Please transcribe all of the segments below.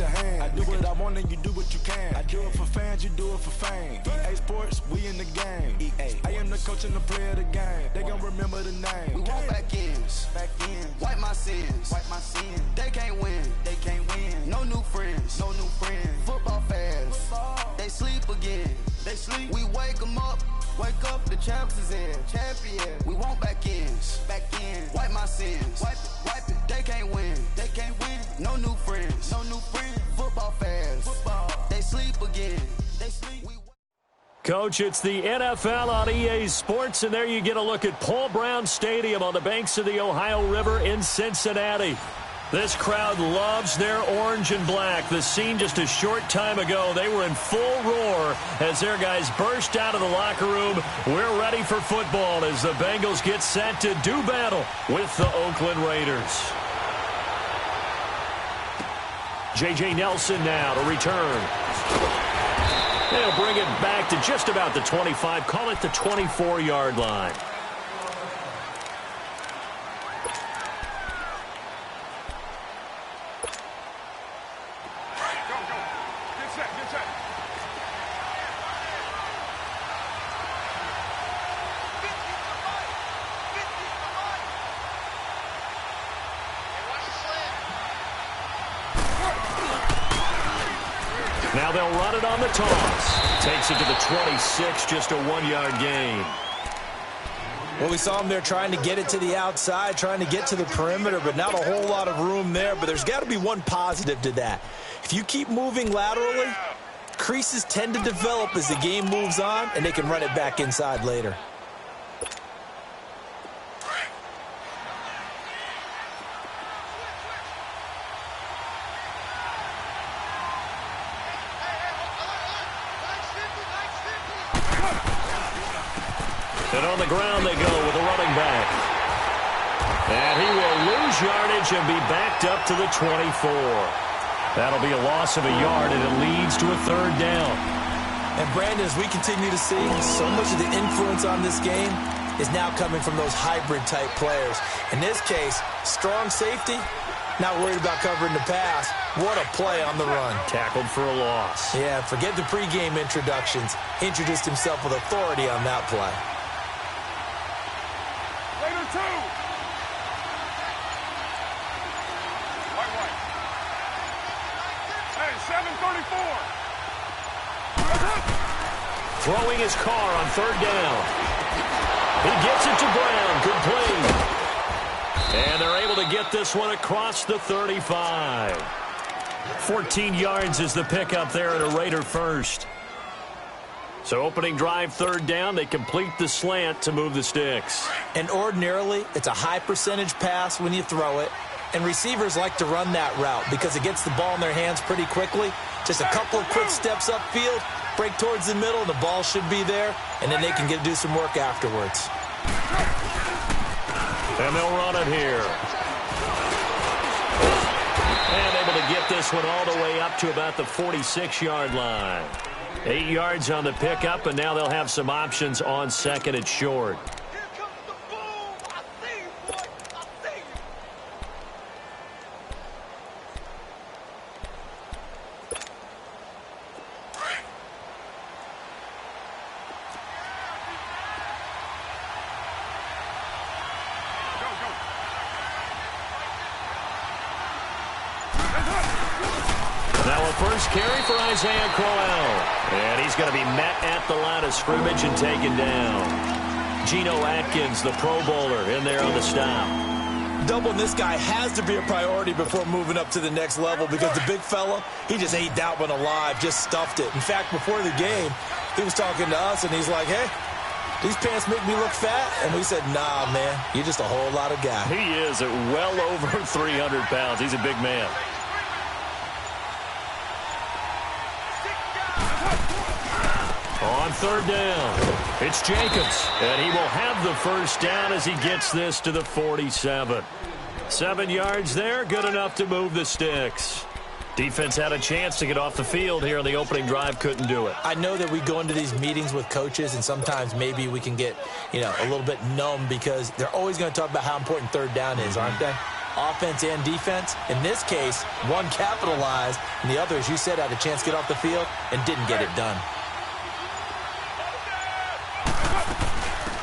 your hand. I do what I want and you do what you can. I do it for fans, you do it for fame. EA Sports, we in the game. I am the coach and the player of the game. They gon' remember the name. We want back ends. Wipe my sins. They can't win. No new friends. Football fans. They sleep again. We wake them up. Wake up, the champs is in. Champion. We want back ends. Wipe my sins. Wipe it. They can't win. No new friends. Football fans. They sleep again. Coach, it's the NFL on EA Sports, and there you get a look at Paul Brown Stadium on the banks of the Ohio River in Cincinnati. This crowd loves their orange and black. The scene just a short time ago, they were in full roar as their guys burst out of the locker room. We're ready for football as the Bengals get set to do battle with the Oakland Raiders. J.J. Nelson now to return. They'll bring it back to just about the 25. Call it the 24-yard line. Now they'll run it on the toss. Takes it to the 26, just a 1-yard gain. Well, we saw him there trying to get it to the outside, trying to get to the perimeter, but not a whole lot of room there. But there's got to be one positive to that. If you keep moving laterally, creases tend to develop as the game moves on, and they can run it back inside later. And on the ground they go with a running back. And he will lose yardage and be backed up to the 24. That'll be a loss of a yard, and it leads to a third down. And, Brandon, as we continue to see, so much of the influence on this game is now coming from those hybrid-type players. In this case, strong safety, not worried about covering the pass. What a play on the run. Tackled for a loss. Yeah, forget the pregame introductions. Introduced himself with authority on that play. Throwing his car on third down. He gets it to Brown. Complete. And they're able to get this one across the 35. 14 yards is the pickup there at a Raider first. So opening drive, third down, they complete the slant to move the sticks. And ordinarily, it's a high percentage pass when you throw it. And receivers like to run that route because it gets the ball in their hands pretty quickly. Just a couple of quick steps upfield, break towards the middle, the ball should be there, and then they can do some work afterwards. And they'll run it here. And able to get this one all the way up to about the 46-yard line. 8 yards on the pickup, and now they'll have some options on second and short. Carry for Isaiah Crowell. And he's going to be met at the line of scrimmage and taken down. Geno Atkins, the Pro Bowler, in there on the stop. Doubling this guy has to be a priority before moving up to the next level because the big fella, he just ate that one alive, just stuffed it. In fact, before the game, he was talking to us, and he's like, hey, these pants make me look fat? And we said, nah, man, you're just a whole lot of guy. He is at well over 300 pounds. He's a big man. On third down, it's Jacobs, and he will have the first down as he gets this to the 47. 7 yards there, good enough to move the sticks. Defense had a chance to get off the field here on the opening drive, couldn't do it. I know that we go into these meetings with coaches, and sometimes maybe we can get, a little bit numb because they're always going to talk about how important third down is, aren't they? offense and defense. In this case, one capitalized, and the other, as you said, had a chance to get off the field and didn't get it done.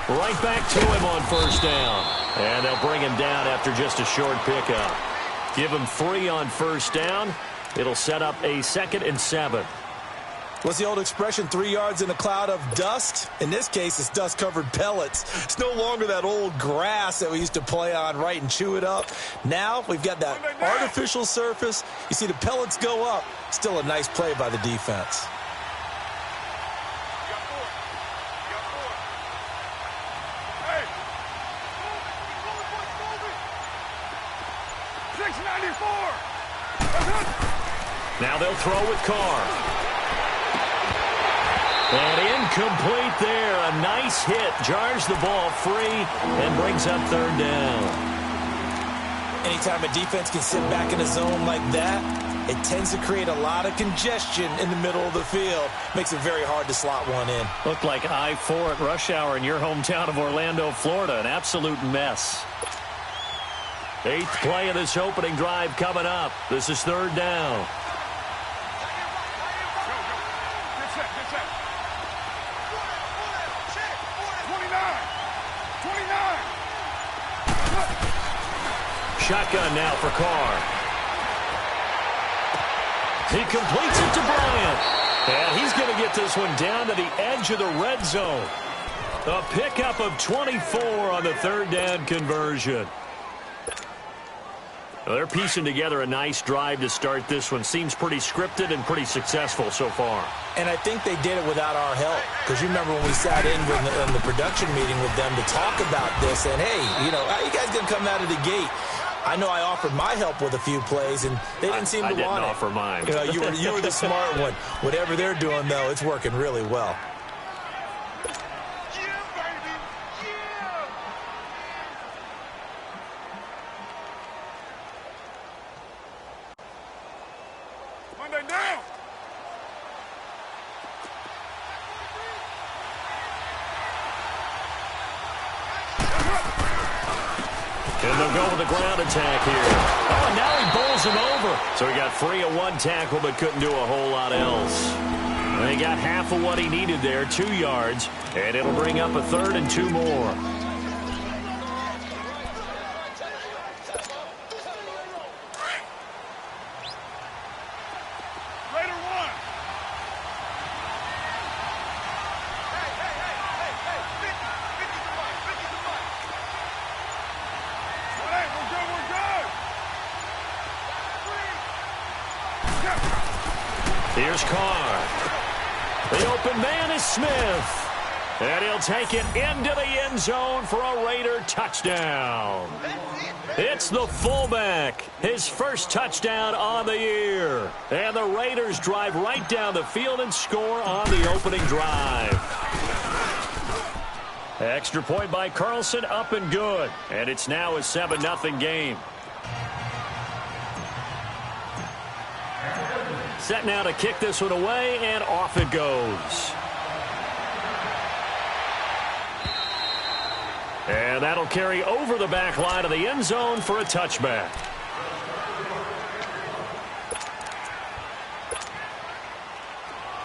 Right back to him on first down. And they'll bring him down after just a short pickup. Give him 3 on first down. It'll set up a 2nd and 7. What's the old expression, 3 yards in a cloud of dust? In this case, it's dust-covered pellets. It's no longer that old grass that we used to play on, right, and chew it up. Now we've got that artificial surface. You see the pellets go up. Still a nice play by the defense. Now they'll throw with Carr. And incomplete there. A nice hit. Jars the ball free and brings up 3rd down. Anytime a defense can sit back in a zone like that, it tends to create a lot of congestion in the middle of the field. Makes it very hard to slot one in. Looked like I-4 at rush hour in your hometown of Orlando, Florida. An absolute mess. 8th play of this opening drive coming up. This is 3rd down. Shotgun now for Carr. He completes it to Bryant. And he's going to get this one down to the edge of the red zone. A pickup of 24 on the 3rd down conversion. Well, they're piecing together a nice drive to start this one. Seems pretty scripted and pretty successful so far. And I think they did it without our help. Because you remember when we sat in the production meeting with them to talk about this. And, hey, you know, how you guys going to come out of the gate? I know I offered my help with a few plays, and they didn't seem to want it. I didn't offer mine. You know, you were the smart one. Whatever they're doing, though, it's working really well. And they'll go with the ground attack here. Oh, and now he bowls him over. So he got free of 1 tackle but couldn't do a whole lot else. And he got half of what he needed there, 2 yards. And it'll bring up a 3rd and 2 more. Here's Carr. The open man is Smith. And he'll take it into the end zone for a Raider touchdown. It's the fullback. His first touchdown on the year. And the Raiders drive right down the field and score on the opening drive. Extra point by Carlson, up and good. And it's now a 7-0 game. Set now to kick this one away, and off it goes. And that'll carry over the back line of the end zone for a touchback.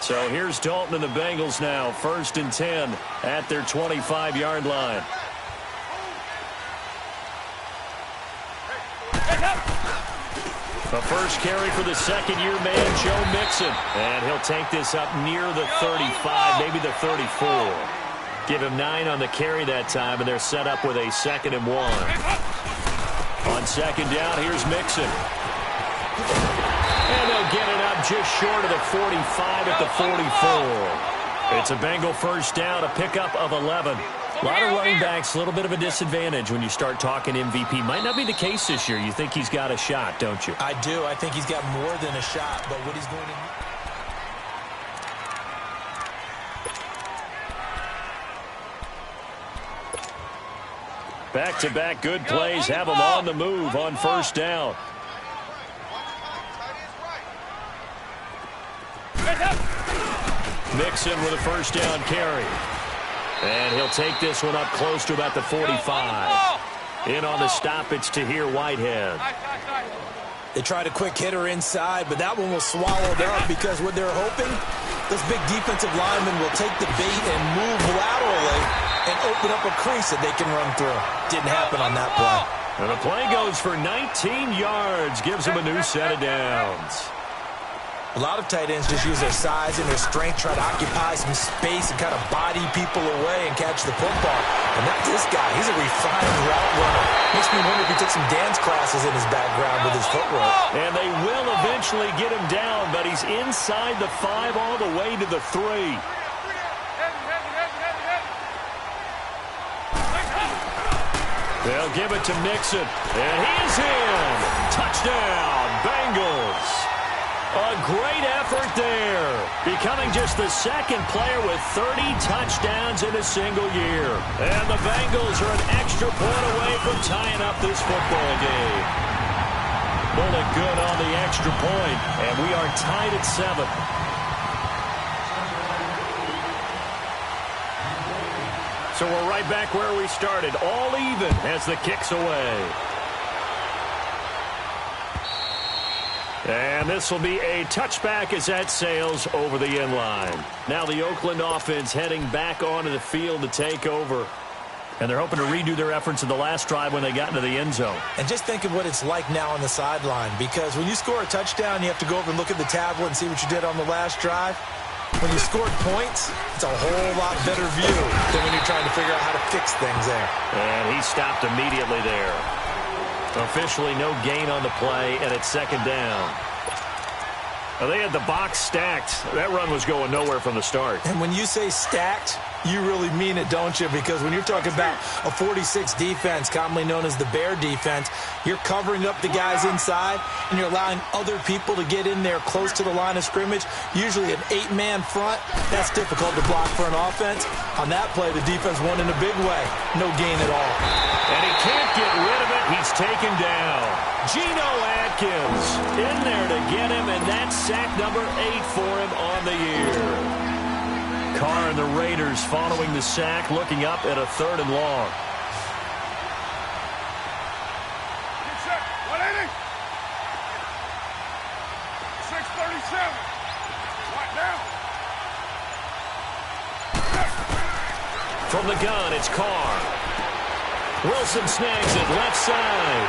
So here's Dalton and the Bengals now, 1st and 10 at their 25-yard line. The first carry for the second-year man, Joe Mixon. And he'll take this up near the 35, maybe the 34. Give him 9 on the carry that time, and they're set up with a 2nd and 1. On 2nd down, here's Mixon. And they'll get it up just short of the 45 at the 44. It's a Bengal first down, a pickup of 11. A lot of running backs, a little bit of a disadvantage when you start talking MVP. Might not be the case this year. You think he's got a shot, don't you? I do. I think he's got more than a shot, but what he's going to... Back-to-back good plays have him on the move on first down. Mixon with a first down carry. And he'll take this one up close to about the 45. In on the stop, it's Tahir Whitehead. They tried a quick hitter inside, but that one was swallowed up because what they're hoping, those big defensive linemen will take the bait and move laterally and open up a crease that they can run through. Didn't happen on that play. And the play goes for 19 yards, gives them a new set of downs. A lot of tight ends just use their size and their strength, try to occupy some space and kind of body people away and catch the football. And not this guy. He's a refined route runner. Makes me wonder if he took some dance classes in his background with his footwork. And they will eventually get him down, but he's inside the 5 all the way to the 3. They'll give it to Mixon. And he's in. Touchdown, Bengals. A great effort there, becoming just the second player with 30 touchdowns in a single year. And the Bengals are an extra point away from tying up this football game. Bullet good on the extra point, and we are tied at 7. So we're right back where we started, all even as the kick's away. And this will be a touchback as that sails over the end line. Now the Oakland offense heading back onto the field to take over. And they're hoping to redo their efforts in the last drive when they got into the end zone. And just think of what it's like now on the sideline, because when you score a touchdown, you have to go over and look at the tablet and see what you did on the last drive. When you scored points, it's a whole lot better view than when you're trying to figure out how to fix things there. And he stopped immediately there. Officially no gain on the play, and it's second down. Well, they had the box stacked. That run was going nowhere from the start. And when you say stacked, you really mean it, don't you? Because when you're talking about a 46 defense, commonly known as the Bear defense, you're covering up the guys inside, and you're allowing other people to get in there close to the line of scrimmage. Usually an 8-man front. That's difficult to block for an offense. On that play, the defense won in a big way. No gain at all. And he can't get rid of it. He's taken down. Geno Atkins in there to get him, and that's sack number 8 for him on the year. Carr and the Raiders following the sack, looking up at a 3rd and long. From the gun, it's Carr. Wilson snags it left side.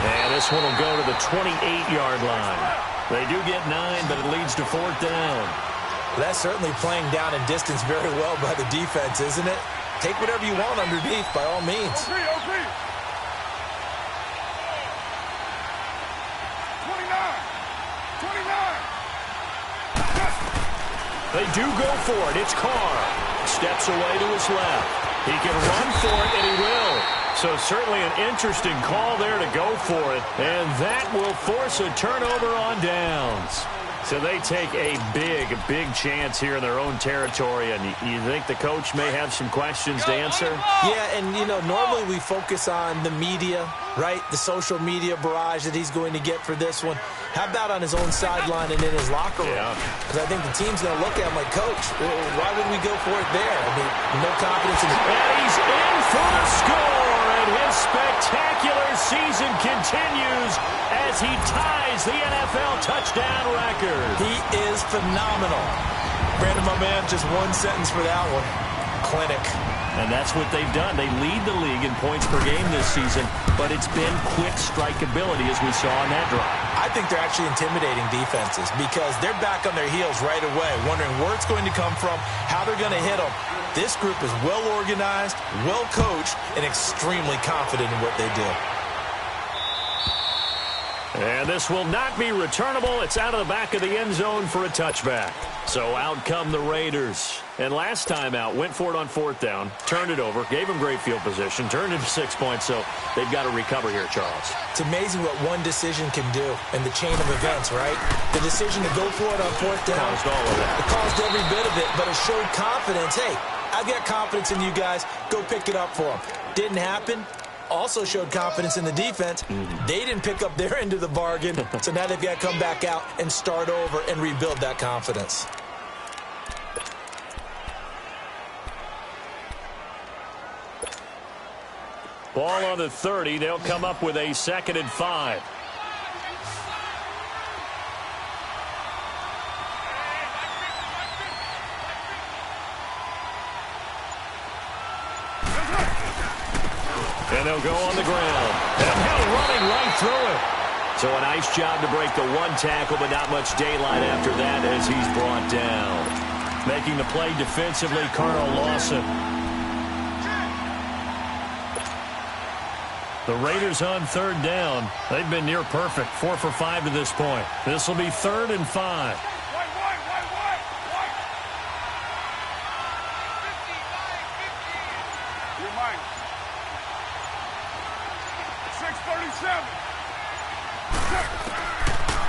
And this one will go to the 28-yard line. They do get 9, but it leads to 4th down. That's certainly playing down in distance very well by the defense, isn't it? Take whatever you want underneath, by all means. 29. They do go for it. It's Carr. Steps away to his left. He can run for it, and he will. So certainly an interesting call there to go for it. And that will force a turnover on downs. So they take a big chance here in their own territory. And you think the coach may have some questions to answer? Yeah, and, you know, normally we focus on the media, right? The social media barrage that he's going to get for this one. How about on his own sideline and in his locker room? Because I think the team's going to look at him like, Coach, why would we go for it there? I mean, no confidence in the... And he's in for the score, and his spectacular season continues as he ties the NFL touchdown record. He is phenomenal. Brandon, my man, just one sentence for that one. Clinic. And that's what they've done. They lead the league in points per game this season, but it's been quick strikeability as we saw on that drive. I think they're actually intimidating defenses because they're back on their heels right away, wondering where it's going to come from, how they're going to hit them. This group is well organized, well coached, and extremely confident in what they do. And this will not be returnable. It's out of the back of the end zone for a touchback. So out come the Raiders. And last time out, went for it on 4th down, turned it over, gave them great field position, turned it to 6 points, so they've got to recover here, Charles. It's amazing what one decision can do in the chain of events, right? The decision to go for it on 4th down, caused all of that. It caused every bit of it, but it showed confidence. Hey, I've got confidence in you guys. Go pick it up for them. Didn't happen. Also showed confidence in the defense. They didn't pick up their end of the bargain, so now they've got to come back out and start over and rebuild that confidence. Ball on the 30. They'll come up with a 2nd and 5. And they'll go on the ground. And Hill running right through it. So a nice job to break the 1 tackle, but not much daylight after that as he's brought down. Making the play defensively, Carl Lawson. The Raiders on 3rd down. They've been near perfect, 4 for 5 to this point. This will be 3rd and 5.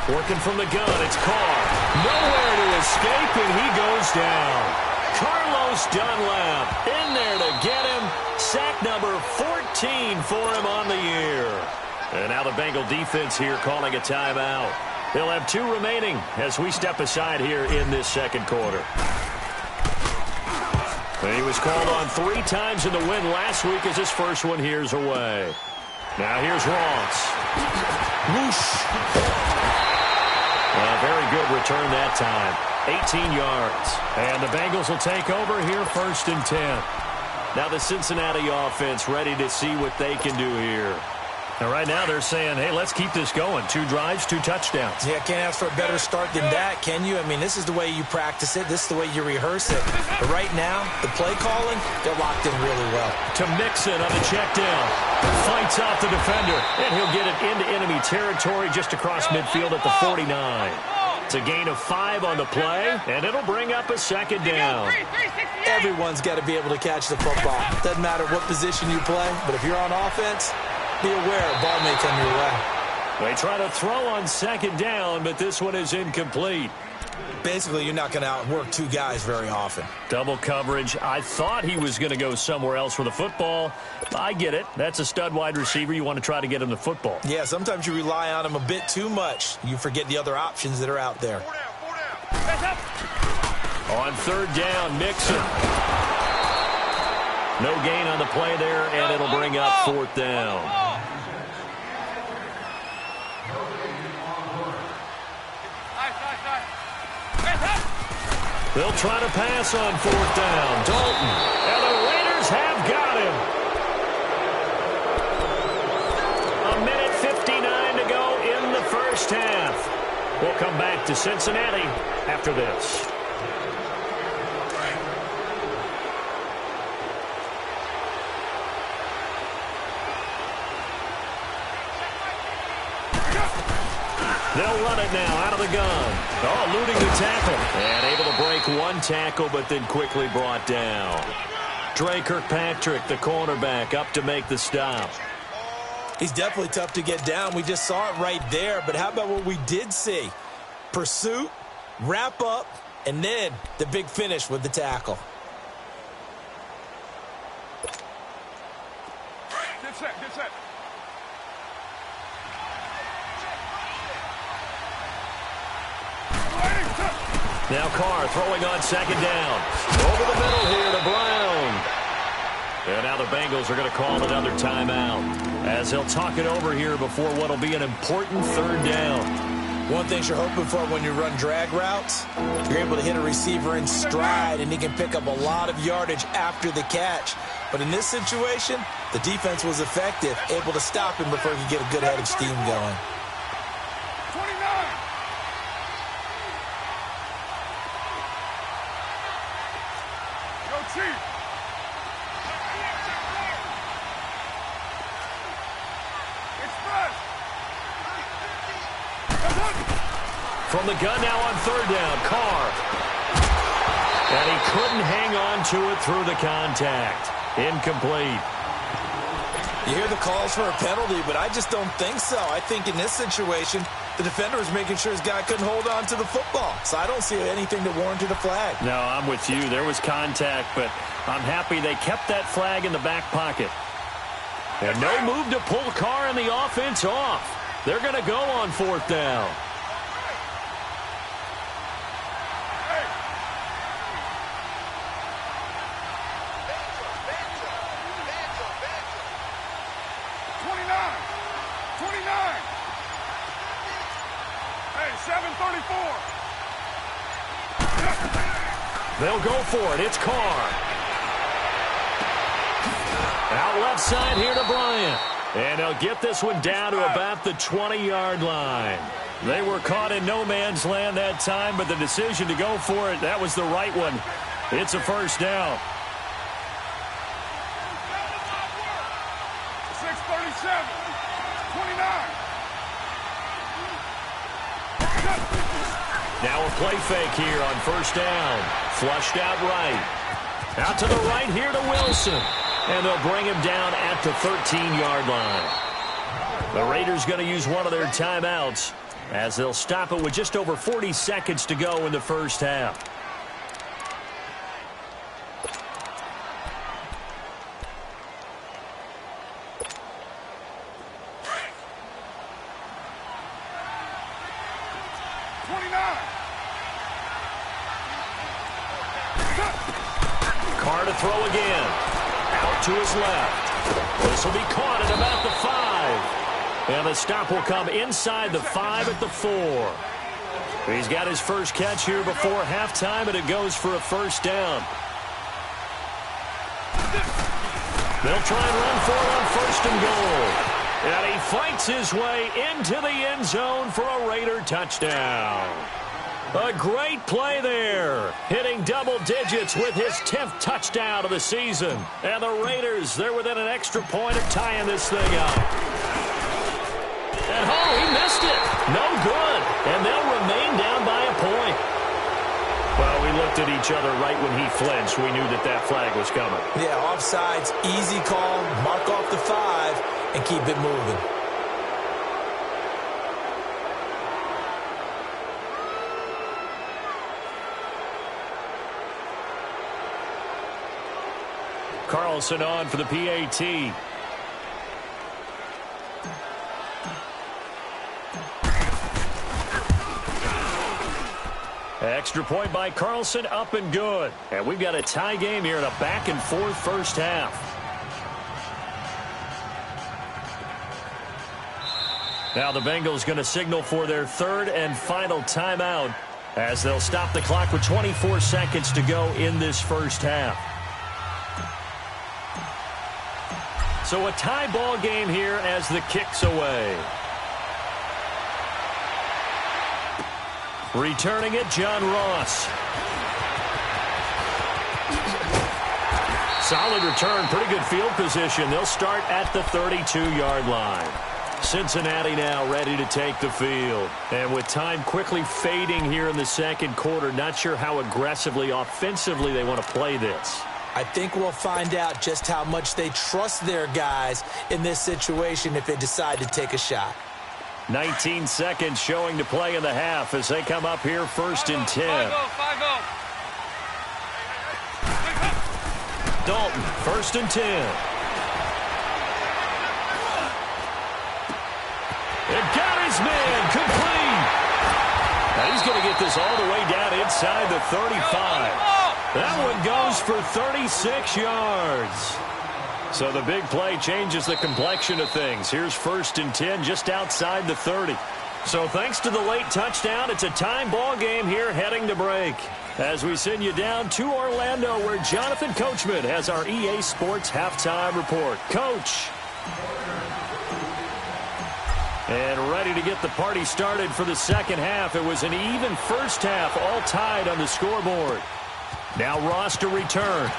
Working from the gun, it's Carr. Nowhere to escape, and he goes down. Carlos Dunlap in there to get him. Sack number 14 for him on the year. And now the Bengal defense here calling a timeout. They'll have 2 remaining as we step aside here in this 2nd quarter. He was called on 3 times in the win last week as his first one here's away. Now here's Ross. Whoosh. Very good return that time. 18 yards. And the Bengals will take over here 1st and 10. Now the Cincinnati offense ready to see what they can do here. And right now they're saying, hey, let's keep this going. 2 drives, 2 touchdowns. Yeah, can't ask for a better start than that, can you? I mean, this is the way you practice it. This is the way you rehearse it. But right now, the play calling, they're locked in really well. To Mixon on the check down. Fights off the defender. And he'll get it into enemy territory just across midfield at the 49. It's a gain of 5 on the play, and it'll bring up a 2nd down. Everyone's got to be able to catch the football. Doesn't matter what position you play, but if you're on offense, be aware a ball may come your way. They try to throw on 2nd down, but this one is incomplete. Basically, you're not going to outwork 2 guys very often. Double coverage. I thought he was going to go somewhere else with the football. I get it. That's a stud wide receiver. You want to try to get him the football. Yeah, sometimes you rely on him a bit too much. You forget the other options that are out there. On 3rd down, Mixon. No gain on the play there, and it'll bring up 4th down. They'll try to pass on 4th down. Dalton. And the Raiders have got him. 1:59 to go in the 1st half. We'll come back to Cincinnati after this. They'll run it now out of the gun. Oh, eluding the tackle. And able to break 1 tackle, but then quickly brought down. Dre Kirkpatrick, the cornerback, up to make the stop. He's definitely tough to get down. We just saw it right there. But how about what we did see? Pursuit, wrap up, and then the big finish with the tackle. Get set, get set. Now Carr throwing on 2nd down. Over the middle here to Brown. And now the Bengals are going to call another timeout as they'll talk it over here before what will be an important 3rd down. One thing you're hoping for when you run drag routes, you're able to hit a receiver in stride, and he can pick up a lot of yardage after the catch. But in this situation, the defense was effective, able to stop him before he could get a good head of steam going. 29. Yo, Chief. From the gun now on 3rd down, Carr. And he couldn't hang on to it through the contact. Incomplete. You hear the calls for a penalty, but I just don't think so. I think in this situation, the defender was making sure his guy couldn't hold on to the football. So I don't see anything that warranted a flag. No, I'm with you. There was contact, but I'm happy they kept that flag in the back pocket. And no move to pull Carr and the offense off. They're going to go on 4th down. 34. They'll go for it. It's Carr. Out left side here to Bryant. And they'll get this one down to about the 20-yard line. They were caught in no man's land that time, but the decision to go for it, that was the right one. It's a first down. 6:37. 29. Now a play fake here on first down. Flushed out right. Out to the right here to Wilson. And they'll bring him down at the 13-yard line. The Raiders going to use one of their timeouts as they'll stop it with just over 40 seconds to go in the first half. Carr to throw again. Out to his left. This will be caught at about the 5. And the stop will come inside the 5 at the 4. He's got his first catch here before halftime, and it goes for a first down. They'll try and run for it on first and goal. And he fights his way into the end zone for a Raider touchdown. A great play there, hitting double digits with his 10th touchdown of the season. And the Raiders, they're within an extra point of tying this thing up. And oh, he missed it. No good. And they'll remain down by a point. Well, we looked at each other right when he flinched. We knew that that flag was coming. Yeah, offsides, easy call, mark off the 5, and keep it moving. Carlson on for the PAT. Extra point by Carlson, up and good. And we've got a tie game here in a back-and-forth first half. Now the Bengals going to signal for their third and final timeout as they'll stop the clock with 24 seconds to go in this first half. So a tie ball game here as the kick's away. Returning it, John Ross. Solid return, pretty good field position. They'll start at the 32-yard line. Cincinnati now ready to take the field. And with time quickly fading here in the second quarter, not sure how aggressively, offensively they want to play this. I think we'll find out just how much they trust their guys in this situation if they decide to take a shot. 19 seconds showing to play in the half as they come up here first and 10. 5-0. Dalton, first and 10. And got his man, complete. Now he's going to get this all the way down inside the 35. That one goes for 36 yards. So the big play changes the complexion of things. Here's first and 10 just outside the 30. So thanks to the late touchdown, it's a time ball game here heading to break. As we send you down to Orlando where Jonathan Coachman has our EA Sports halftime report. Coach. And ready to get the party started for the second half. It was an even first half, all tied on the scoreboard. Now Ross to return.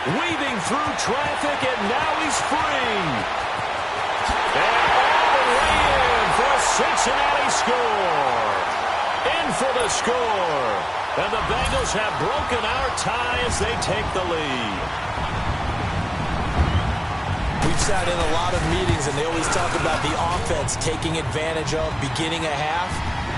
Weaving through traffic, and now he's free. And all the way in for a Cincinnati score. In for the score. And the Bengals have broken our tie as they take the lead. We've sat in a lot of meetings, and they always talk about the offense taking advantage of beginning a half.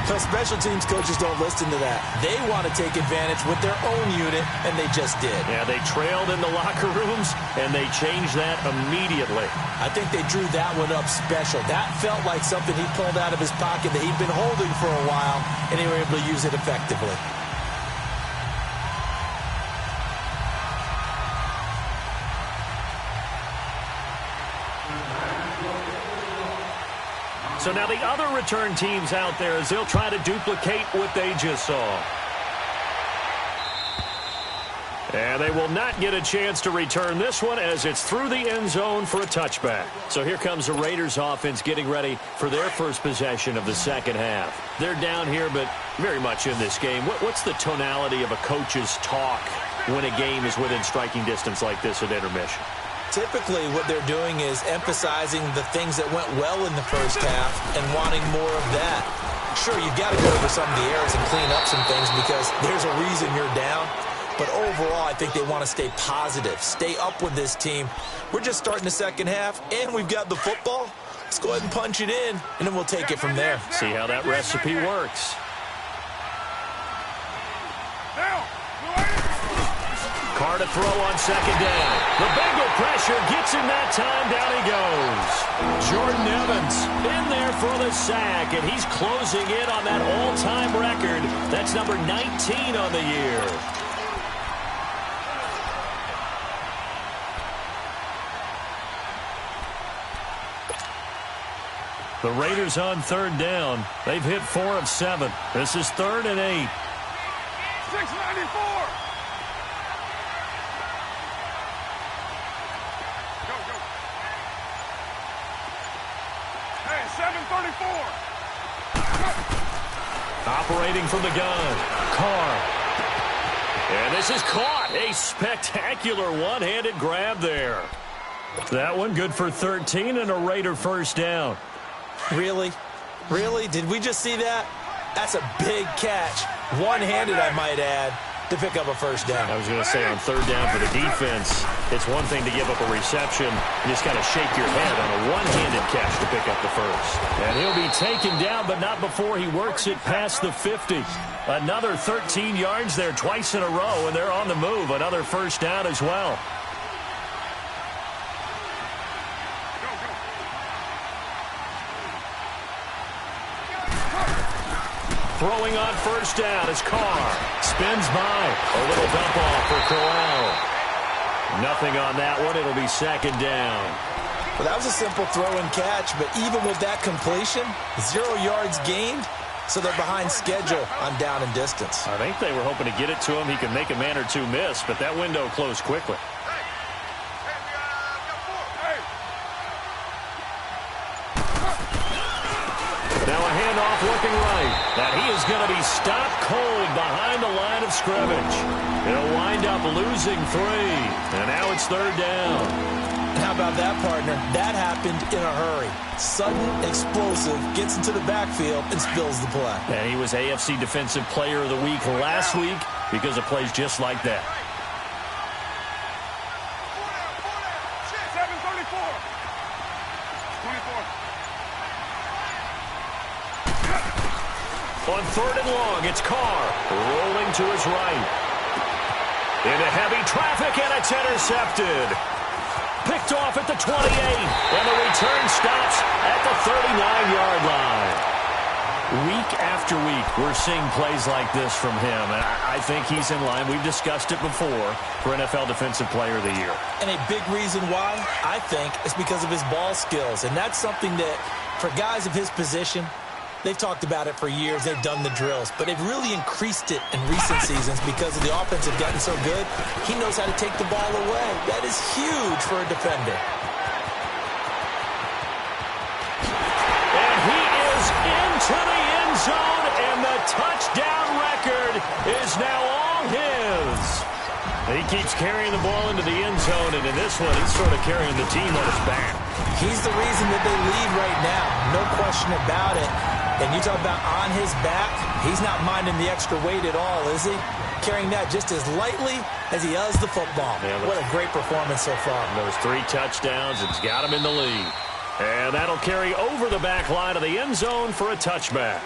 But special teams coaches don't listen to that. They want to take advantage with their own unit, and they just did. Yeah, they trailed in the locker rooms, and they changed that immediately. I think they drew that one up special. That felt like something he pulled out of his pocket that he'd been holding for a while, and they were able to use it effectively. So now the other return teams out there as they'll try to duplicate what they just saw. And they will not get a chance to return this one as it's through the end zone for a touchback. So here comes the Raiders offense getting ready for their first possession of the second half. They're down here, but very much in this game. What's the tonality of a coach's talk when a game is within striking distance like this at intermission? Typically, what they're doing is emphasizing the things that went well in the first half and wanting more of that. Sure, you've got to go over some of the errors and clean up some things because there's a reason you're down. But overall, I think they want to stay positive, stay up with this team. We're just starting the second half, and we've got the football. Let's go ahead and punch it in, and then we'll take it from there. See how that recipe works. Carr to throw on second down. The Bengal pressure gets him that time. Down he goes. Jordan Evans in there for the sack, and he's closing in on that all-time record. That's number 19 on the year. The Raiders on third down. They've hit 4 of 7. This is 3rd and 8. 694. Go, go. Hey, 734. Operating from the gun. Carr. And this is caught. A spectacular one-handed grab there. That one good for 13 and a Raider first down. Really? Really? Did we just see that? That's a big catch. One-handed, I might add, to pick up a first down. I was going to say on third down for the defense, it's one thing to give up a reception. You just kind of shake your head on a one-handed catch to pick up the first. And he'll be taken down, but not before he works it past the 50. Another 13 yards there twice in a row, and they're on the move. Another first down as well. Throwing on first down is Carr. Spins by. A little dump off for Corral. Nothing on that one. It'll be second down. Well, that was a simple throw and catch, but even with that completion, 0 yards gained, so they're behind schedule on down and distance. I think they were hoping to get it to him. He can make a man or two miss, but that window closed quickly. Now a handoff looking right. That he is going to be stopped cold behind the line of scrimmage. He'll wind up losing 3. And now it's third down. How about that, partner? That happened in a hurry. Sudden, explosive, gets into the backfield and spills the play. And he was AFC Defensive Player of the Week last week because of plays just like that. 734. 24. On third and long, it's Carr rolling to his right. Into heavy traffic, and it's intercepted. Picked off at the 28, and the return stops at the 39-yard line. Week after week, we're seeing plays like this from him, and I think he's in line. We've discussed it before for NFL Defensive Player of the Year. And a big reason why, I think, is because of his ball skills, and that's something that, for guys of his position, they've talked about it for years. They've done the drills. But they've really increased it in recent seasons because the offense have gotten so good. He knows how to take the ball away. That is huge for a defender. And he is into the end zone, and the touchdown record is now all his. He keeps carrying the ball into the end zone, and in this one, he's sort of carrying the team on his back. He's the reason that they lead right now. No question about it. And you talk about on his back, he's not minding the extra weight at all, is he? Carrying that just as lightly as he does the football. Yeah, what a great performance so far. Those 3 touchdowns, it's got him in the lead. And that'll carry over the back line of the end zone for a touchback.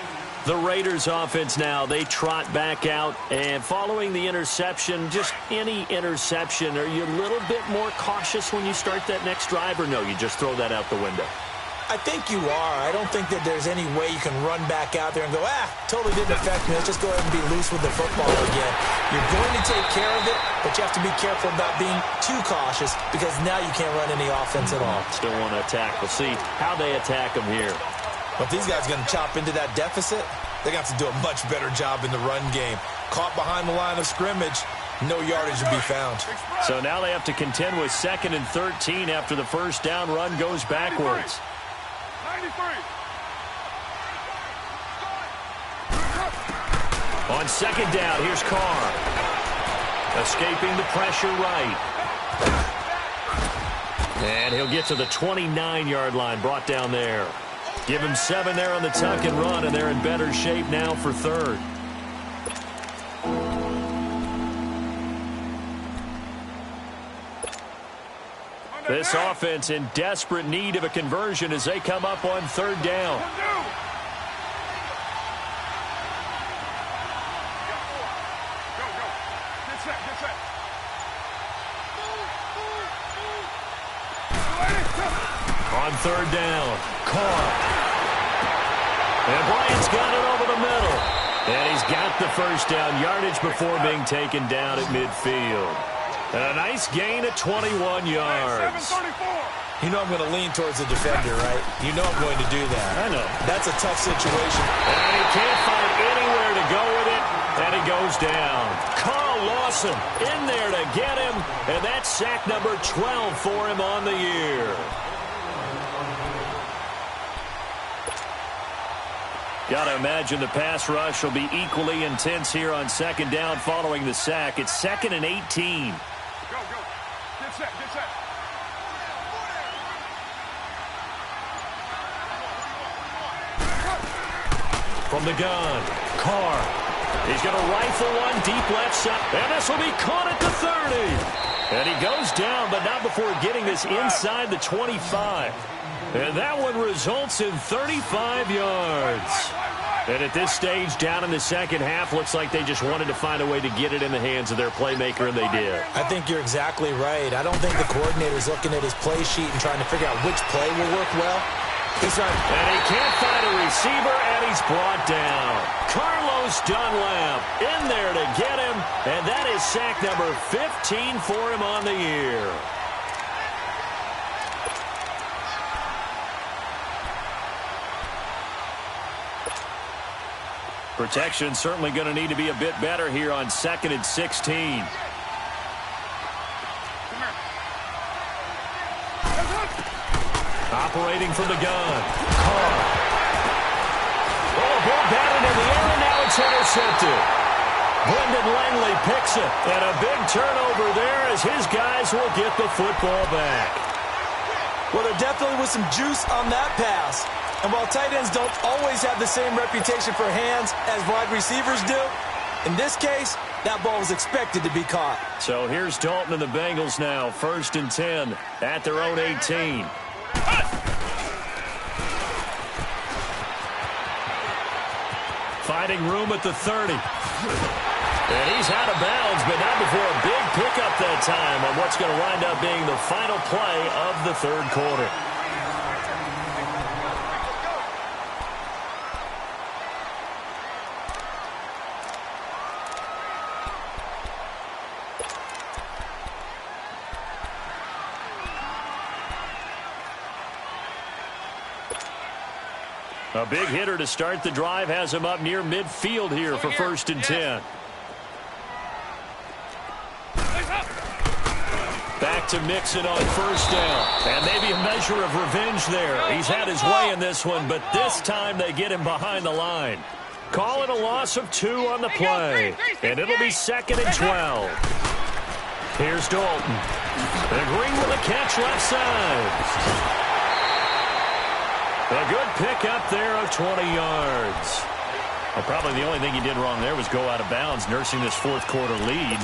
The Raiders offense now, they trot back out, and following the interception, just any interception, are you a little bit more cautious when you start that next drive, or no, you just throw that out the window? I think you are. I don't think that there's any way you can run back out there and go, totally didn't affect me. Let's just go ahead and be loose with the football again. You're going to take care of it, but you have to be careful about being too cautious because now you can't run any offense at all. Still want to attack. We'll see how they attack them here. But these guys are going to chop into that deficit. They're going to have to do a much better job in the run game. Caught behind the line of scrimmage, no yardage to be found. So now they have to contend with 2nd and 13 after the first down run goes backwards. 93. On 2nd down, here's Carr. Escaping the pressure right. And he'll get to the 29-yard line, brought down there. Give him 7 there on the tuck and run, and they're in better shape now for 3rd. This offense in desperate need of a conversion as they come up on 3rd down. On 3rd down, Carr. And Bryant's got it over the middle. And he's got the first down yardage before being taken down at midfield. And a nice gain at 21 yards. You know I'm going to lean towards the defender, right? You know I'm going to do that. I know. That's a tough situation. And he can't find anywhere to go with it. And he goes down. Carl Lawson in there to get him. And that's sack number 12 for him on the year. Got to imagine the pass rush will be equally intense here on 2nd down following the sack. It's 2nd and 18. Go, go. Get set, get set. From the gun, Carr. He's going to rifle one deep left side. And this will be caught at the 30. And he goes down, but not before getting this inside the 25. And that one results in 35 yards. And at this stage, down in the second half, looks like they just wanted to find a way to get it in the hands of their playmaker, and they did. I think you're exactly right. I don't think the coordinator's looking at his play sheet and trying to figure out which play will work well. He's trying. And he can't find a receiver, and he's brought down. Carlos Dunlap in there to get him, and that is sack number 15 for him on the year. Protection certainly going to need to be a bit better here on 2nd and 16. Operating from the gun. Carr. Oh, ball batted in the air, and now it's intercepted. Brendan Langley picks it, and a big turnover there as his guys will get the football back. Well, there definitely was some juice on that pass. And while tight ends don't always have the same reputation for hands as wide receivers do, in this case, that ball was expected to be caught. So here's Dalton and the Bengals now, 1st and 10 at their own 18. Finding room at the 30. And he's out of bounds, but not before a big pickup that time on what's going to wind up being the final play of the 3rd quarter. A big hitter to start the drive has him up near midfield here for 1st and 10. Back to Mixon on 1st down. And maybe a measure of revenge there. He's had his way in this one, but this time they get him behind the line. Call it a loss of 2 on the play. And it'll be 2nd and 12. Here's Dalton. And Green with a catch left side. A good pickup there of 20 yards. Well, probably the only thing he did wrong there was go out of bounds, nursing this 4th quarter lead.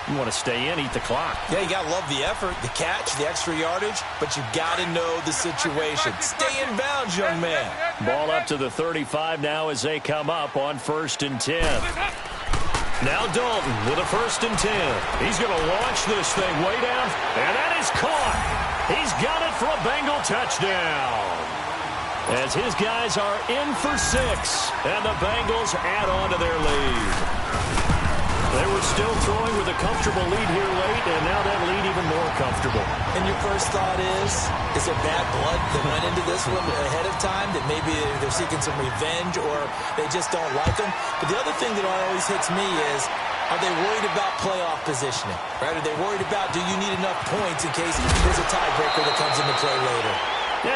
You want to stay in, eat the clock. Yeah, you got to love the effort, the catch, the extra yardage, but you got to know the situation. Stay in bounds, young man. Ball up to the 35 now as they come up on 1st and 10. Now Dalton with a 1st and 10. He's going to launch this thing way down, and that is caught. He's got it for a Bengal touchdown. As his guys are in for 6, and the Bengals add on to their lead. They were still throwing with a comfortable lead here late, and now that lead even more comfortable. And your first thought is there bad blood that went into this one ahead of time, that maybe they're seeking some revenge or they just don't like them? But the other thing that always hits me is, are they worried about playoff positioning? Right? Are they worried about, do you need enough points in case there's a tiebreaker that comes into play later?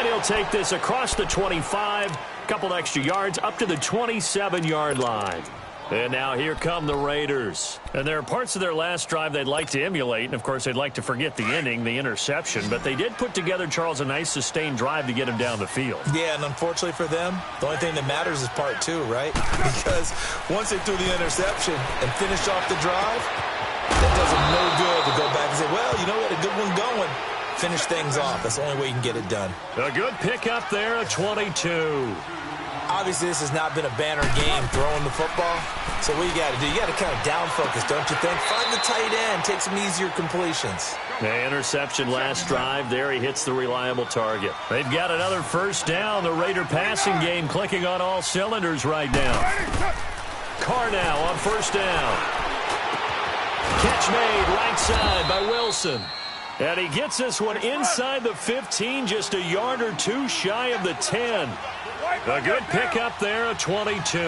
And he'll take this across the 25, couple extra yards, up to the 27-yard line. And now here come the Raiders. And there are parts of their last drive they'd like to emulate. And, of course, they'd like to forget the ending, the interception. But they did put together, Charles, a nice sustained drive to get him down the field. Yeah, and unfortunately for them, the only thing that matters is part two, right? Because once they threw the interception and finished off the drive, that does them no good to go back and say, well, you know what, a good one going. Finish things off. That's the only way you can get it done. A good pickup there at 22. Obviously, this has not been a banner game throwing the football. So what you got to do, you got to kind of down focus, don't you think? Find the tight end, take some easier completions. The interception last drive. There he hits the reliable target. They've got another first down. The Raider passing game clicking on all cylinders right now. Carr now on first down. Catch made right side by Wilson. And he gets this one inside the 15, just a yard or two shy of the 10. A good pickup there at 22.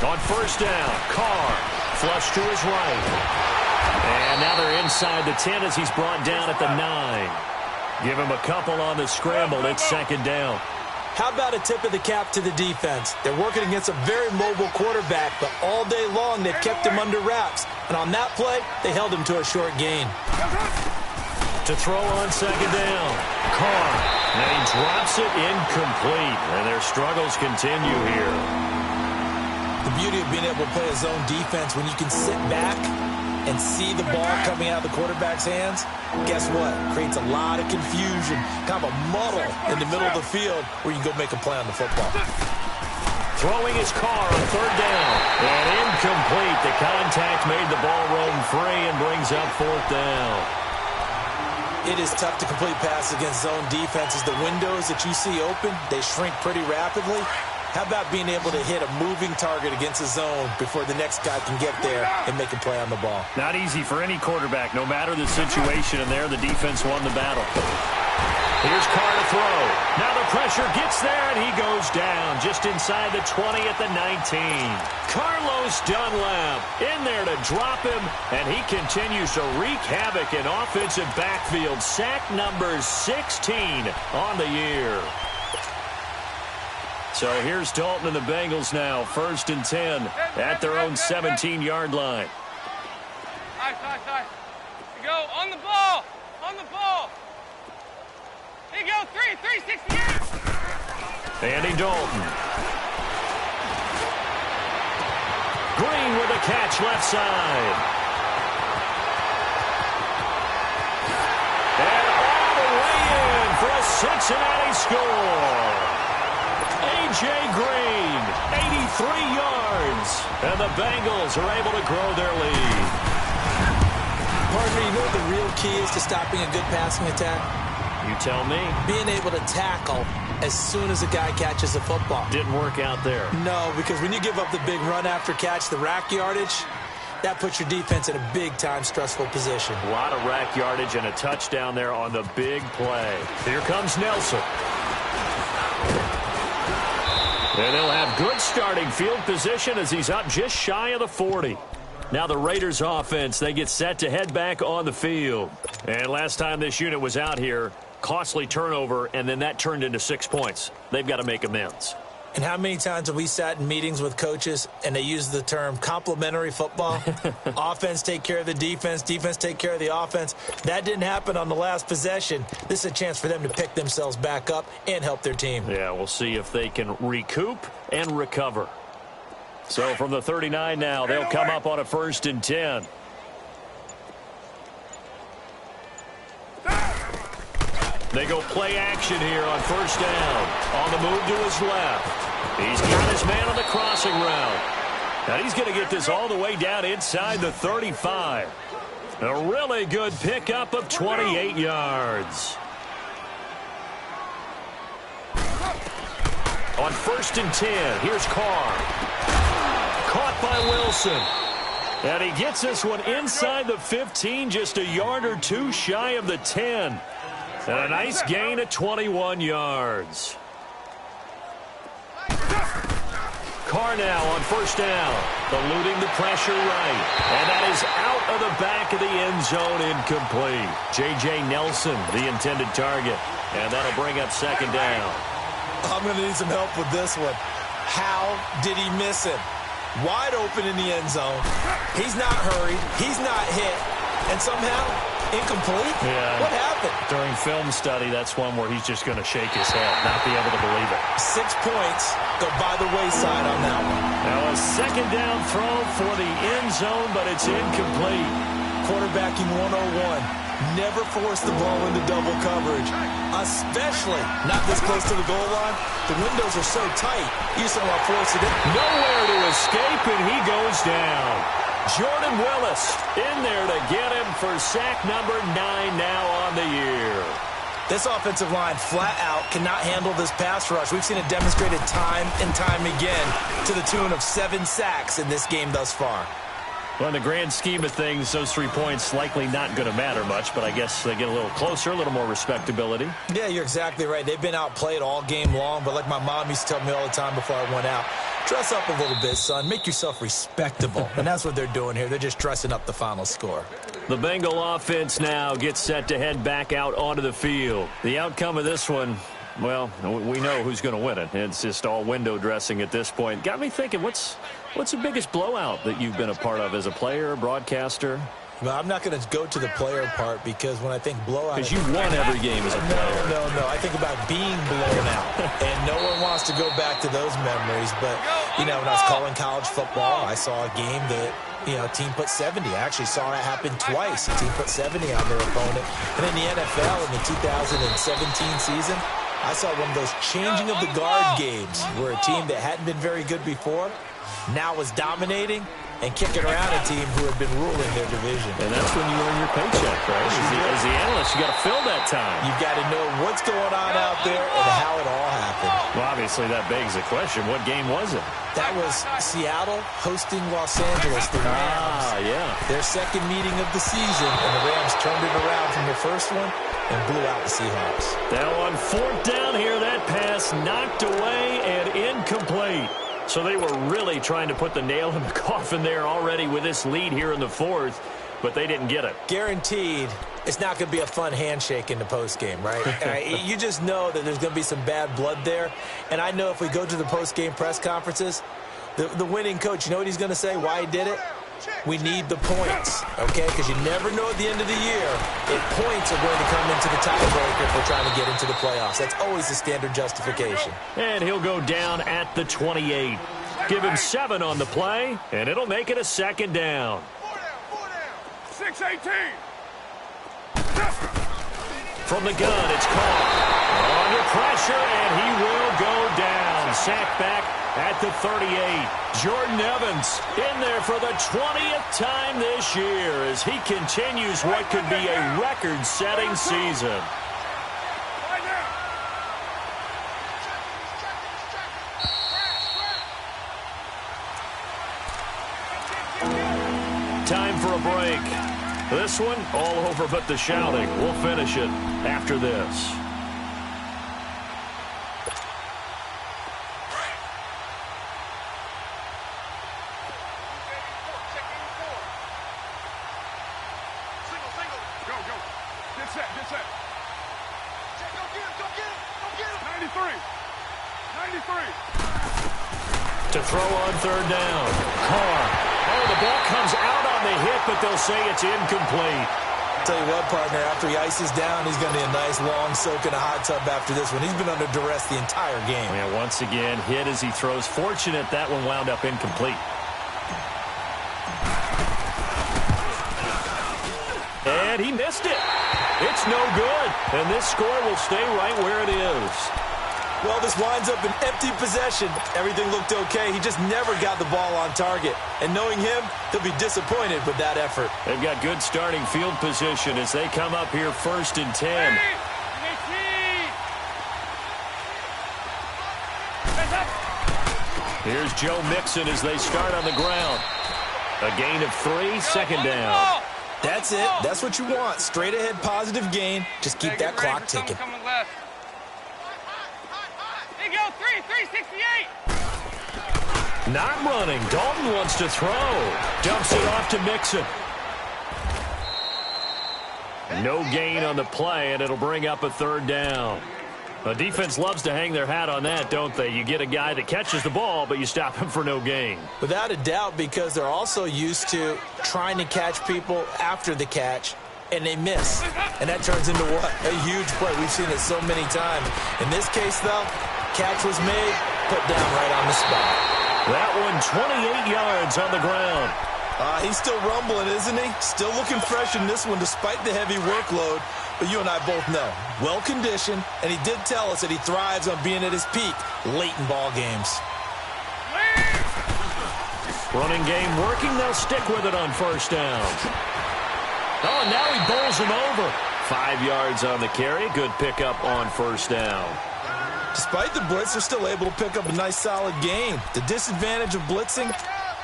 On first down, Carr flush to his right. And now they're inside the 10 as he's brought down at the 9. Give him a couple on the scramble. It's second down. How about a tip of the cap to the defense? They're working against a very mobile quarterback, but all day long they've kept him under wraps. And on that play, they held him to a short gain. To throw on second down, Carr. And he drops it incomplete. And their struggles continue here. The beauty of being able to play a zone defense, when you can sit back and see the ball coming out of the quarterback's hands, guess what? Creates a lot of confusion, kind of a muddle in the middle of the field where you can go make a play on the football. Throwing his Carr on third down. And incomplete. The contact made the ball roam free and brings up fourth down. It is tough to complete passes against zone defenses. The windows that you see open, they shrink pretty rapidly. How about being able to hit a moving target against a zone before the next guy can get there and make a play on the ball? Not easy for any quarterback, no matter the situation, and there the defense won the battle. Here's Carr to throw. Now the pressure gets there, and he goes down just inside the 20 at the 19. Carlos Dunlap in there to drop him, and he continues to wreak havoc in offensive backfield. Sack number 16 on the year. So here's Dalton and the Bengals now, 1st and 10 at their own 17-yard line. Nice. Go on the ball. There you go, 368. Andy Dalton. Green with a catch left side. And all the way in for a Cincinnati score. A.J. Green, 83 yards. And the Bengals are able to grow their lead. Partner, you know what the real key is to stopping a good passing attack? You tell me. Being able to tackle as soon as a guy catches the football. Didn't work out there. No, because when you give up the big run after catch, the rack yardage, that puts your defense in a big-time stressful position. A lot of rack yardage and a touchdown there on the big play. Here comes Nelson. And they'll have good starting field position as he's up just shy of the 40. Now the Raiders offense, they get set to head back on the field. And last time this unit was out here, costly turnover, and then that turned into 6 points. They've got to make amends. And how many times have we sat in meetings with coaches and they use the term complementary football? Offense take care of the defense, defense take care of the offense. That didn't happen on the last possession. This is a chance for them to pick themselves back up and help their team. Yeah, we'll see if they can recoup and recover. So from the 39 now, they'll come up on a 1st and 10. They go play action here on first down. On the move to his left. He's got his man on the crossing route. And he's going to get this all the way down inside the 35. A really good pickup of 28 yards. On 1st and 10, here's Carr. Caught by Wilson. And he gets this one inside the 15, just a yard or two shy of the 10. And a nice gain of 21 yards. Carr now on 1st down, eluding the pressure right. And that is out of the back of the end zone, incomplete. J.J. Nelson, the intended target. And that'll bring up 2nd down. I'm going to need some help with this one. How did he miss it? Wide open in the end zone. He's not hurried. He's not hit. And somehow, incomplete? Yeah. What happened? During film study, that's one where he's just going to shake his head, not be able to believe it. 6 points go by the wayside on that one. Now a 2nd down throw for the end zone, but it's incomplete. Quarterbacking 101. Never force the ball into double coverage, especially not this close to the goal line. The windows are so tight, you just don't want to force it in. Nowhere to escape, and he goes down. Jordan Willis in there to get him for sack number 9 now on the year. This offensive line flat out cannot handle this pass rush. We've seen it demonstrated time and time again to the tune of 7 sacks in this game thus far. Well, in the grand scheme of things, those 3 points likely not going to matter much, but I guess they get a little closer, a little more respectability. Yeah, you're exactly right. They've been outplayed all game long, but like my mom used to tell me all the time before I went out, dress up a little bit, son. Make yourself respectable. And that's what they're doing here. They're just dressing up the final score. The Bengal offense now gets set to head back out onto the field. The outcome of this one, well, we know who's going to win it. It's just all window dressing at this point. Got me thinking, what's the biggest blowout that you've been a part of as a player, broadcaster? Well, I'm not going to go to the player part because when I think blowout... Because you won every game as a player. No. I think about being blown out. And no one wants to go back to those memories. But, you know, when I was calling college football, I saw a game that, you know, a team put 70. I actually saw it happen twice. A team put 70 on their opponent. And in the NFL in the 2017 season, I saw one of those changing of the guard games where a team that hadn't been very good before now was dominating and kicking around a team who had been ruling their division. And that's when you earn your paycheck, right? As the analyst, you got to fill that time. You've got to know what's going on out there and how it all happened. Well, obviously, that begs the question, what game was it? That was Seattle hosting Los Angeles, the Rams. Yeah. Their second meeting of the season, and the Rams turned it around from the first one and blew out the Seahawks. Now on 4th down here, that pass knocked away and incomplete. So they were really trying to put the nail in the coffin there already with this lead here in the 4th, but they didn't get it. Guaranteed it's not going to be a fun handshake in the postgame, right? You just know that there's going to be some bad blood there. And I know if we go to the postgame press conferences, the winning coach, you know what he's going to say, why he did it? We need the points, okay? Because you never know at the end of the year if points are going to come into the tiebreaker if we're trying to get into the playoffs. That's always the standard justification. And he'll go down at the 28. Give him 7 on the play, and it'll make it a 2nd down. 6-18. From the gun, it's Carr. Under pressure, and he will go down. Sacked back at the 38. Jordan Evans in there for the 20th time this year as he continues what could be a record-setting season. Time for a break. This one, all over but the shouting. We'll finish it after this. To throw on 3rd down. Carr. Oh, the ball comes out on the hit, but they'll say it's incomplete. Tell you what, partner, after he ices down, he's going to need a nice long soak in a hot tub after this one. He's been under duress the entire game. Yeah, once again, hit as he throws. Fortunate that one wound up incomplete. And he missed it. It's no good. And this score will stay right where it is. Well, this winds up an empty possession. Everything looked okay. He just never got the ball on target. And knowing him, he'll be disappointed with that effort. They've got good starting field position as they come up here 1st and 10. Here's Joe Mixon as they start on the ground. A gain of 3, second down. That's it. That's what you want. Straight ahead positive gain. Just keep that clock ticking. Here you go, 368. Not running. Dalton wants to throw. Dumps it off to Mixon. No gain on the play, and it'll bring up a third down. The defense loves to hang their hat on that, don't they? You get a guy that catches the ball, but you stop him for no gain. Without a doubt, because they're also used to trying to catch people after the catch, and they miss. And that turns into what? A huge play. We've seen it so many times. In this case, though, catch was made, put down right on the spot. That one 28 yards on the ground. He's still rumbling, isn't he? Still looking fresh in this one despite the heavy workload. But you and I both know, well-conditioned, and he did tell us that he thrives on being at his peak late in ball games. Running game working. They'll stick with it on first down. Oh, and now he bowls him over. 5 yards on the carry. Good pickup on first down. Despite the blitz, they're still able to pick up a nice, solid gain. The disadvantage of blitzing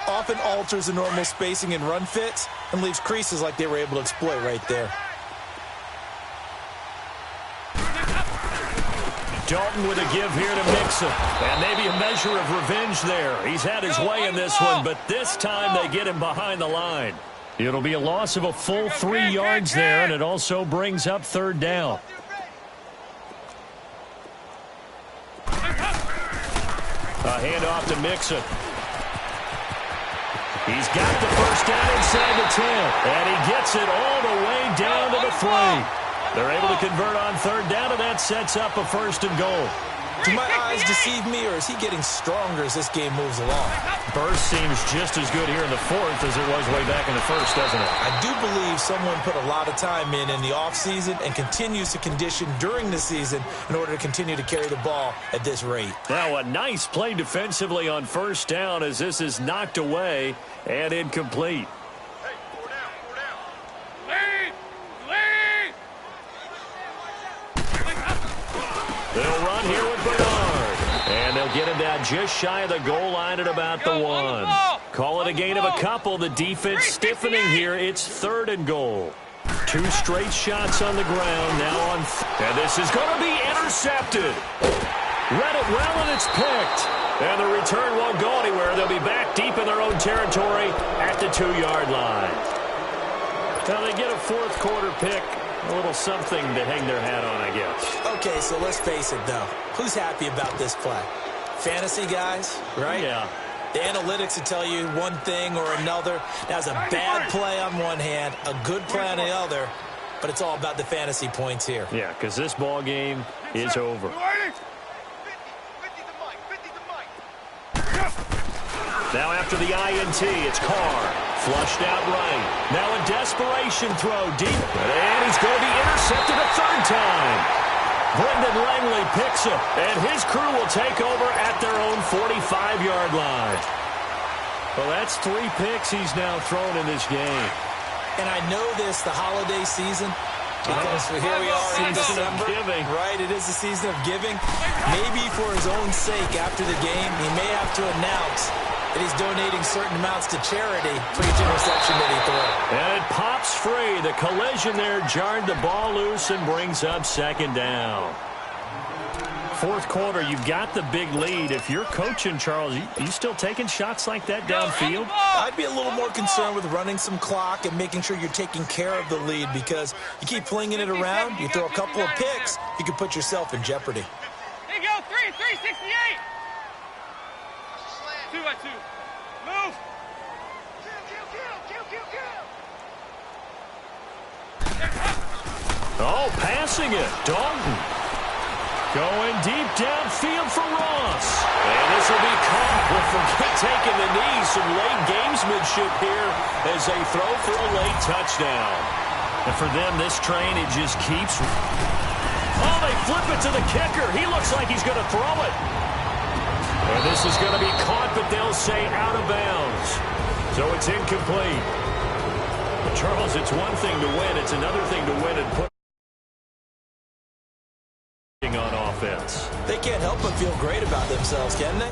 often alters the normal spacing and run fits and leaves creases like they were able to exploit right there. Dalton with a give here to Mixon. And maybe a measure of revenge there. He's had his way in this one, but this time they get him behind the line. It'll be a loss of a full 3 yards there, and it also brings up third down. A handoff to Mixon. He's got the first down inside the 10, and he gets it all the way down to the 3. They're able to convert on third down, and that sets up a first and goal. Do my eyes deceive me, or is he getting stronger as this game moves along? Burst seems just as good here in the fourth as it was way back in the first, doesn't it? I do believe someone put a lot of time in the offseason and continues to condition during the season in order to continue to carry the ball at this rate. Now, a nice play defensively on first down as this is knocked away and incomplete. They'll run here with Bernard. And they'll get him down just shy of the goal line at about the 1. Call it a gain of a couple. The defense stiffening here. It's third and goal. 2 straight shots on the ground now on. And this is going to be intercepted. Read it well, and it's picked. And the return won't go anywhere. They'll be back deep in their own territory at the 2-yard line. Now they get a fourth quarter pick. A little something to hang their hat on, I guess. Okay, so let's face it, though. Who's happy about this play? Fantasy guys, right? Yeah. The analytics will tell you one thing or another. That's a bad play on one hand, a good play on the other, but it's all about the fantasy points here. Yeah, because this ball game is over. Now after the INT, it's Carr. Flushed out right. Now a desperation throw deep. And he's going to be intercepted a third time. Brendan Langley picks him. And his crew will take over at their own 45-yard line. Well, that's 3 picks he's now thrown in this game. And I know this, the holiday season, because here we are in December. Giving. Right, it is the season of giving. Maybe for his own sake after the game, he may have to announce that he's donating certain amounts to charity for each interception that he threw. And it pops free. The collision there jarred the ball loose and brings up second down. Fourth quarter, you've got the big lead. If you're coaching, Charles, you still taking shots like that downfield? I'd be a little more concerned with running some clock and making sure you're taking care of the lead, because you keep flinging it around, you throw a couple of picks, you can put yourself in jeopardy. Here you go, 368. 2 by 2. Move. Oh, passing it. Dalton. Going deep downfield for Ross. And this will be caught with taking the knee. Some late gamesmanship here as they throw for a late touchdown. And for them, this train, it just keeps. Oh, they flip it to the kicker. He looks like he's going to throw it. And this is going to be caught, but they'll say out of bounds. So it's incomplete. But Charles, it's one thing to win. It's another thing to win and put on offense. They can't help but feel great about themselves, can they?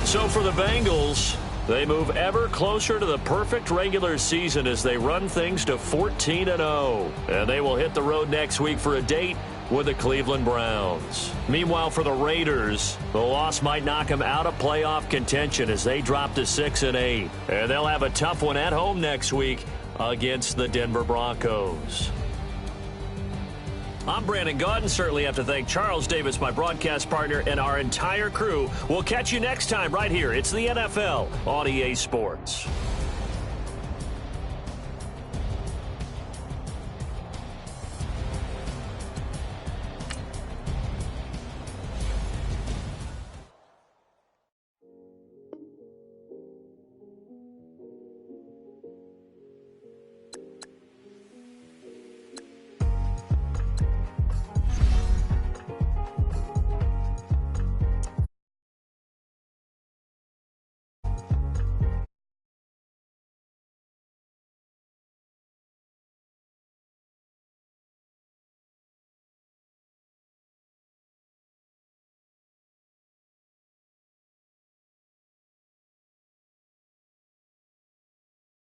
So for the Bengals, they move ever closer to the perfect regular season as they run things to 14-0. And they will hit the road next week for a date with the Cleveland Browns. Meanwhile, for the Raiders, the loss might knock them out of playoff contention as they drop to 6-8. And they'll have a tough one at home next week against the Denver Broncos. I'm Brandon Gaudin. Certainly have to thank Charles Davis, my broadcast partner, and our entire crew. We'll catch you next time right here. It's the NFL on EA Sports.